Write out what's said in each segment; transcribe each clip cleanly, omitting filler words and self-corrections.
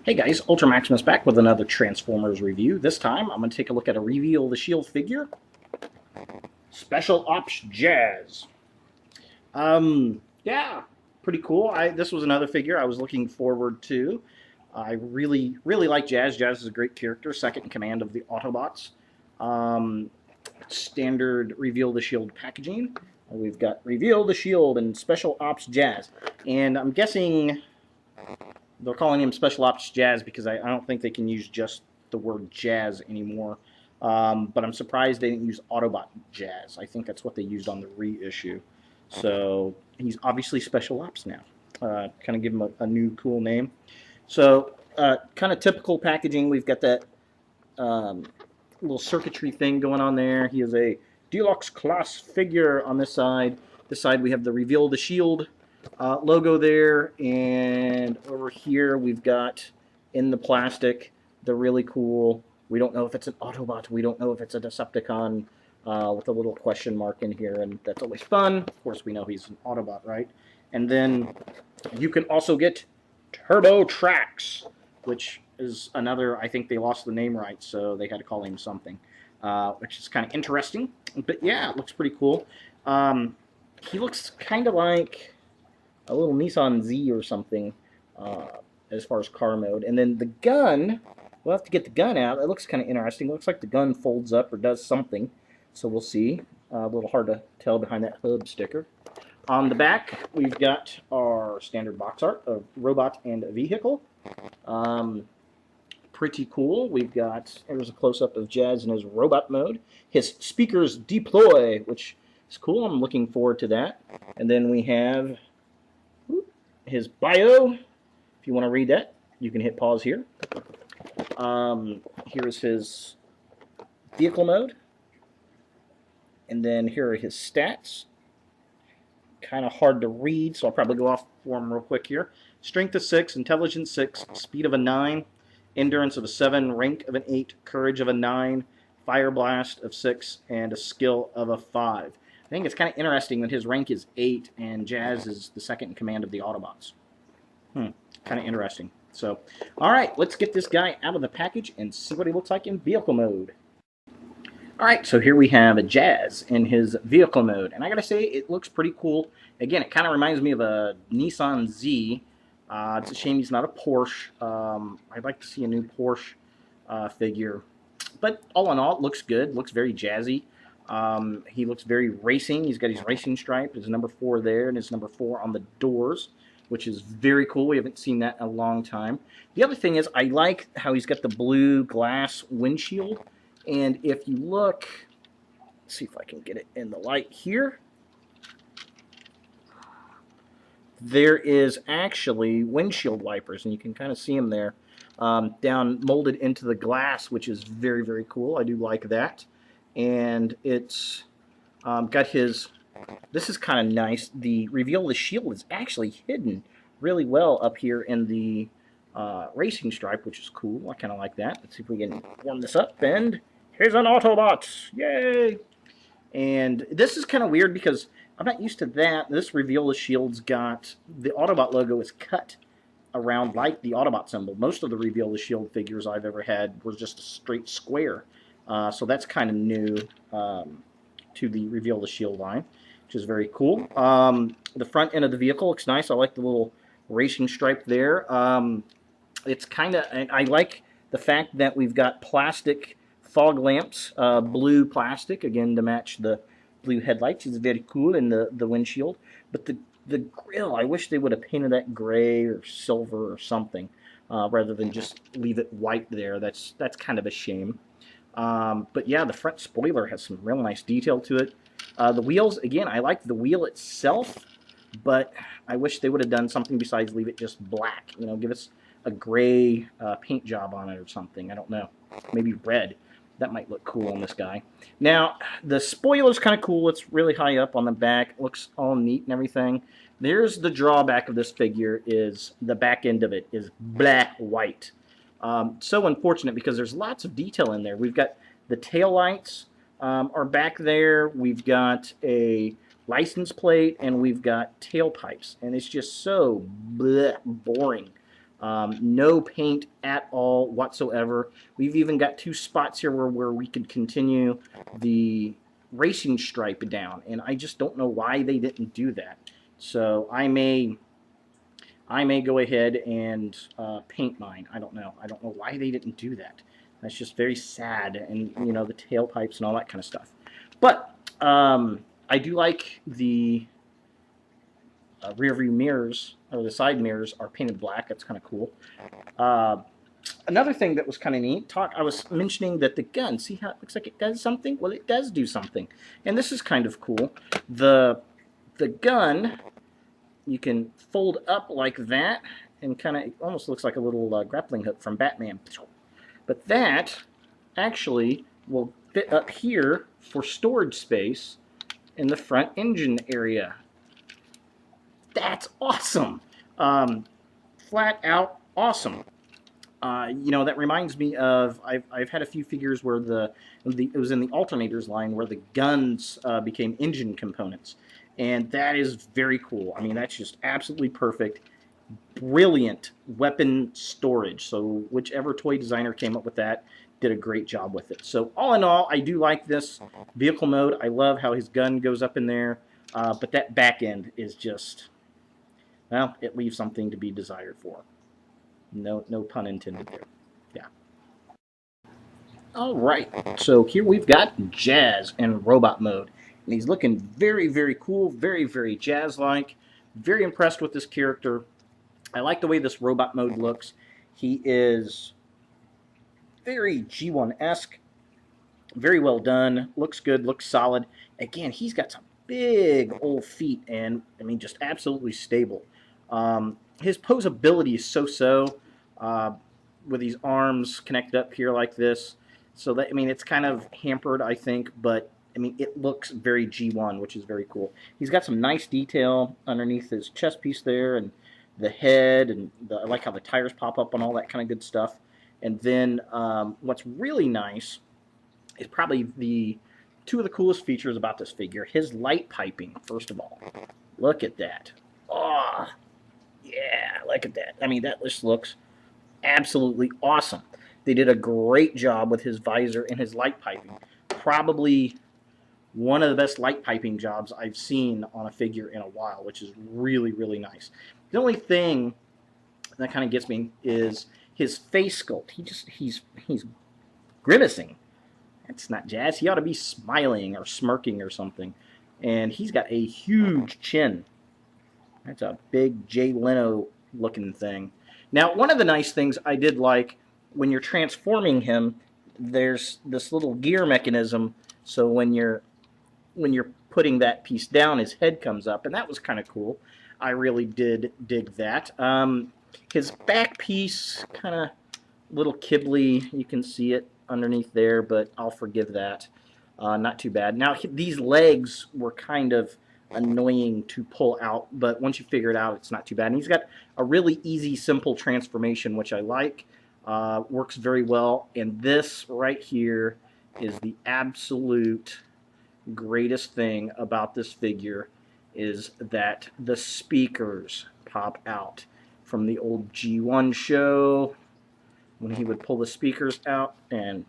Hey guys, Ultra Maximus back with another Transformers review. This time I'm going to take a look at a Reveal the Shield figure. Special Ops Jazz. Yeah, pretty cool. This was another figure I was looking forward to. I really like Jazz. Jazz is a great character, second in command of the Autobots. Standard Reveal the Shield packaging. We've got Reveal the Shield and Special Ops Jazz. And I'm guessing they're calling him Special Ops Jazz because I don't think they can use just the word Jazz anymore. But I'm surprised they didn't use Autobot Jazz. I think that's what they used on the reissue. So he's obviously Special Ops now. Kind of give him a new cool name. So kind of typical packaging. We've got that little circuitry thing going on there. He is a deluxe class figure on this side. This side we have the Reveal the Shield logo there, and over here we've got in the plastic the really cool, we don't know if it's an Autobot, we don't know if it's a Decepticon, with a little question mark in here, and that's always fun. Of course we know he's an Autobot, right? And then you can also get Turbo Trax, which is another, I think they lost the name right, so they had to call him something, which is kind of interesting. But yeah, it looks pretty cool. He looks kind of like a little Nissan Z or something, as far as car mode. And then the gun, we'll have to get the gun out. It looks kind of interesting. It looks like the gun folds up or does something. So we'll see. A little hard to tell behind that hub sticker. On the back, we've got our standard box art of robot and vehicle. Pretty cool. We've got, here's a close-up of Jazz in his robot mode. His speakers deploy, which is cool. I'm looking forward to that. And then we have his bio. If you want to read that, you can hit pause here. Here's his vehicle mode. And then here are his stats. Kind of hard to read, so I'll probably go off for him real quick here. Strength of 6, intelligence 6, speed of a 9, endurance of a 7, rank of an 8, courage of a 9, fire blast of 6, and a skill of a 5. I think it's kind of interesting that his rank is 8 and Jazz is the second in command of the Autobots. Kind of interesting. So, alright, let's get this guy out of the package and see what he looks like in vehicle mode. Alright, so here we have a Jazz in his vehicle mode. And I gotta say, it looks pretty cool. Again, it kind of reminds me of a Nissan Z. It's a shame he's not a Porsche. I'd like to see a new Porsche figure. But all in all, it looks good. Looks very jazzy. He looks very racing. He's got his racing stripe. His number 4 there, and his number 4 on the doors, which is very cool. We haven't seen that in a long time. The other thing is, I like how he's got the blue glass windshield. And if you look, let's see if I can get it in the light here. There is actually windshield wipers, and you can kind of see them there, down molded into the glass, which is very cool. I do like that. And it's got his, this is kind of nice, the Reveal the Shield is actually hidden really well up here in the racing stripe, which is cool. I kind of like that. Let's see if we can warm this up, and here's an Autobot! Yay! And this is kind of weird because I'm not used to that. This Reveal the Shield's got, the Autobot logo is cut around like the Autobot symbol. Most of the Reveal the Shield figures I've ever had were just a straight square. So that's kind of new to the Reveal the Shield line, which is very cool. The front end of the vehicle looks nice. I like the little racing stripe there. It's kind of, I like the fact that we've got plastic fog lamps, blue plastic, again to match the blue headlights. It's very cool in the windshield. But the grill, I wish they would have painted that gray or silver or something, rather than just leave it white there. That's kind of a shame. But yeah, the front spoiler has some real nice detail to it. The wheels, again, I like the wheel itself, but I wish they would have done something besides leave it just black. You know, give us a gray paint job on it or something. I don't know. Maybe red. That might look cool on this guy. Now, the spoiler's kind of cool. It's really high up on the back. It looks all neat and everything. There's the drawback of this figure is the back end of it is black-white. So unfortunate because there's lots of detail in there. We've got the tail lights are back there. We've got a license plate, and we've got tailpipes. And it's just so boring. No paint at all whatsoever. We've even got 2 spots here where we could continue the racing stripe down, and I just don't know why they didn't do that. So I may go ahead and paint mine. I don't know. I don't know why they didn't do that. That's just very sad, and you know, the tailpipes and all that kind of stuff. But I do like the rear view mirrors, or the side mirrors, are painted black. That's kind of cool. Uh, Another thing that was kind of neat, I was mentioning that the gun, see how it looks like it does something? Well, it does do something. And this is kind of cool. The gun, you can fold up like that, and kind of almost looks like a little grappling hook from Batman. But that actually will fit up here for storage space in the front engine area. That's awesome. Flat out awesome. You know, that reminds me of, I've had a few figures where it was in the alternators line where the guns became engine components. And that is very cool. I mean, that's just absolutely perfect. Brilliant weapon storage. So whichever toy designer came up with that did a great job with it. So all in all, I do like this vehicle mode. I love how his gun goes up in there. But that back end is just, well, it leaves something to be desired for. No pun intended there. Yeah. All right. So here we've got Jazz in robot mode. And he's looking very, very cool, very, very Jazz-like. Very impressed with this character. I like the way this robot mode looks. He is very G1-esque. Very well done. Looks good, looks solid. Again, he's got some big old feet, and I mean, just absolutely stable. His posability is so-so, with these arms connected up here like this. So that, I mean, it's kind of hampered, I think, but I mean, it looks very G1, which is very cool. He's got some nice detail underneath his chest piece there, and the head, and I like how the tires pop up and all that kind of good stuff. And then what's really nice is probably two of the coolest features about this figure. His light piping, first of all. Look at that. Oh, yeah, look at that. I mean, that just looks absolutely awesome. They did a great job with his visor and his light piping. Probably one of the best light piping jobs I've seen on a figure in a while, which is really, really nice. The only thing that kind of gets me is his face sculpt. He's grimacing. That's not Jazz. He ought to be smiling or smirking or something. And he's got a huge chin. That's a big Jay Leno looking thing. Now, one of the nice things I did like, when you're transforming him, there's this little gear mechanism, so when you're putting that piece down, his head comes up, and that was kind of cool. I really did dig that. His back piece, kind of little kibbly. You can see it underneath there, but I'll forgive that. Not too bad. Now, these legs were kind of annoying to pull out, but once you figure it out, it's not too bad. And he's got a really easy, simple transformation, which I like. Works very well. And this right here is the absolute greatest thing about this figure, is that the speakers pop out from the old G1 show when he would pull the speakers out and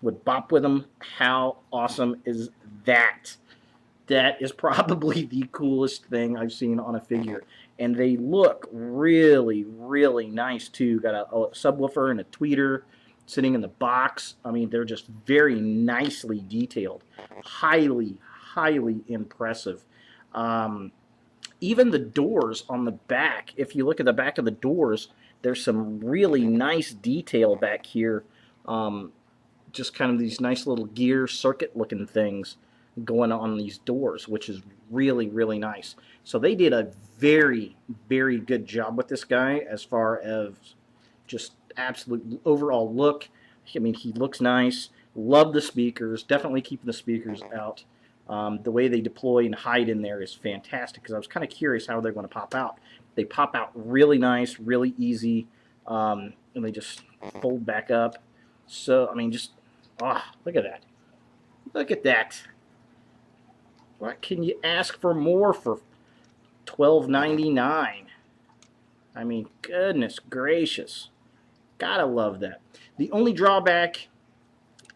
would bop with them. How awesome is that? That is probably the coolest thing I've seen on a figure. And they look really, really nice too. Got a subwoofer and a tweeter sitting in the box. I mean, they're just very nicely detailed. Highly, highly impressive. Even the doors on the back, if you look at the back of the doors, there's some really nice detail back here. Just kind of these nice little gear circuit looking things going on these doors, which is really, really nice. So they did a very, very good job with this guy as far as just absolute overall look. I mean, he looks nice. Love the speakers. Definitely keeping the speakers out. The way they deploy and hide in there is fantastic, because I was kind of curious how they're going to pop out. They pop out really nice, really easy, and they just fold back up. So, I mean, just, look at that. Look at that. What can you ask for more for $12.99? I mean, goodness gracious. Gotta love that. The only drawback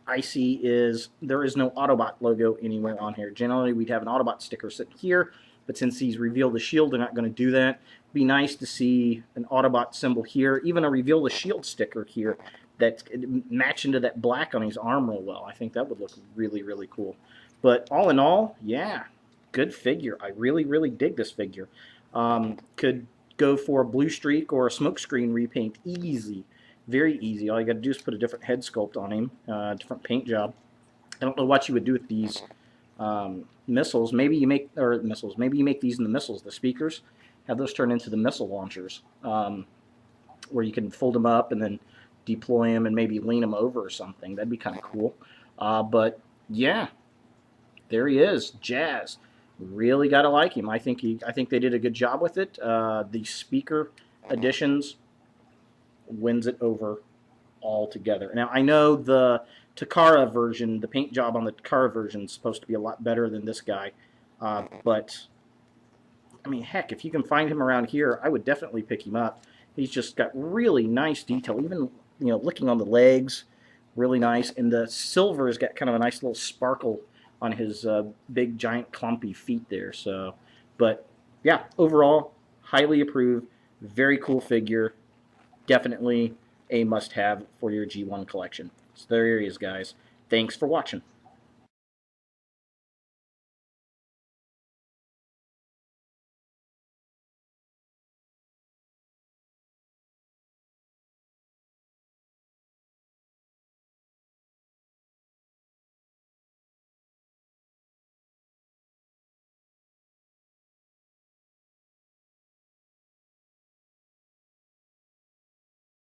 I see is there is no Autobot logo anywhere on here. Generally, we'd have an Autobot sticker sitting here, but since he's revealed the shield, they're not going to do that. It'd be nice to see an Autobot symbol here, even a reveal the shield sticker here that match into that black on his arm real well. I think that would look really, really cool. But all in all, yeah, good figure. I really, really dig this figure. Could go for a blue streak or a smokescreen repaint easy. Very easy. All you got to do is put a different head sculpt on him, different paint job. I don't know what you would do with these missiles. Maybe you make missiles. Maybe you make these in the missiles, the speakers. Have those turn into the missile launchers, where you can fold them up and then deploy them and maybe lean them over or something. That'd be kind of cool. But yeah, there he is, Jazz. Really got to like him. I think they did a good job with it. The speaker additions wins it over altogether. Now, I know the Takara version, the paint job on the Takara version is supposed to be a lot better than this guy, but I mean, heck, if you can find him around here, I would definitely pick him up. He's just got really nice detail, even, you know, looking on the legs, really nice, and the silver has got kind of a nice little sparkle on his big, giant, clumpy feet there. So, but yeah, overall, highly approved, very cool figure. Definitely a must-have for your G1 collection. So there he is, guys. Thanks for watching.